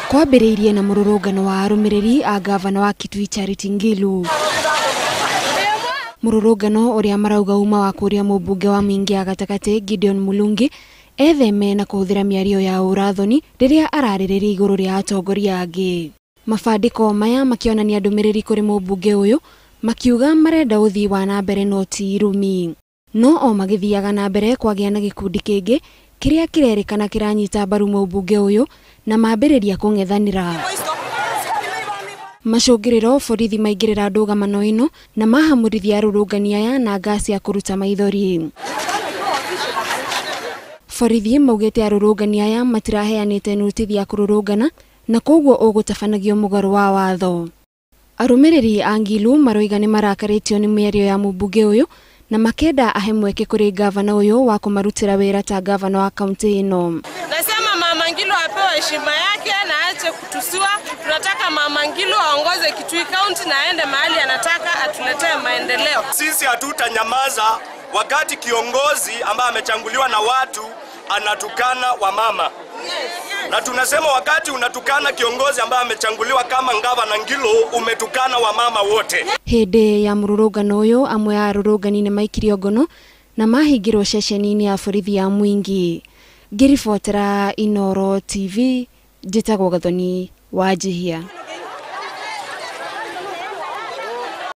Kwambĩrĩirie na mũrũrũngano wa arũmĩrĩri a gavana wa Kitui Charity Ngilu. Mũrũrũngano ũrĩa marauga uma wa kũria mũmbunge wa Mwingi ya Gatagatĩ Gideon Mulungi etheme na kũhũthĩra mĩario ya ũrathoni rĩrĩa ararĩrĩria igũrũ rĩa atongoria angĩ. Mabandĩko maya makĩonania ndũmĩrĩri kũrĩ mũmbunge ũyũ makiuga marenda ũthii wa na mbere no ti irumi. No o magĩthiaga na mbere kwagĩa na gĩkundi kĩngĩ kĩrĩa kĩrerĩkana kĩranyita mbaru mũmbunge ũyũ na mambĩrĩria kũng'ethanĩra. Macũngĩrĩro borithi maingĩrĩra ndũgamano ĩno na mahamũrithia arũrũngani aya na ngasi ya kũruta maithori. Borithi maugĩte arũrũngani aya matiraheanĩte nothithi ya kũrũrũngana na koguo ũgũtabanagio mũgarũ wa watho. Arũmĩrĩri a Ngilu maroiga nĩ marakarĩtio nĩ mĩario ya mũmbunge ũyũ na makenda ahe mweke kũrĩ gavana ũyũ wa kũmarutĩra wĩra ta gavana wa kaunti ĩno. Nasema Mama Ngilu apewe heshima yake na aache kutusiwa. Tunataka Mama Ngilu aongoze Kitui County na aende mahali anataka atuletee maendeleo. Sisi hatutanyamaza wakati kiongozi ambaye amechanguliwa na watu anatukana wamama. Na tunasema wakati unatukana kiongozi ambaye amechanguliwa kama gavana Ngilu umetukana wamama wote. Hĩndĩ ya mũrũrũngano ũyũ amwe ya arũrũngani nĩ maikirio ngono na mahingĩrwo ceceni-inĩ ya borithi ya Mwingi. Ngĩribotera Inooro TV, njĩtagwo Gathoni Wanjihia.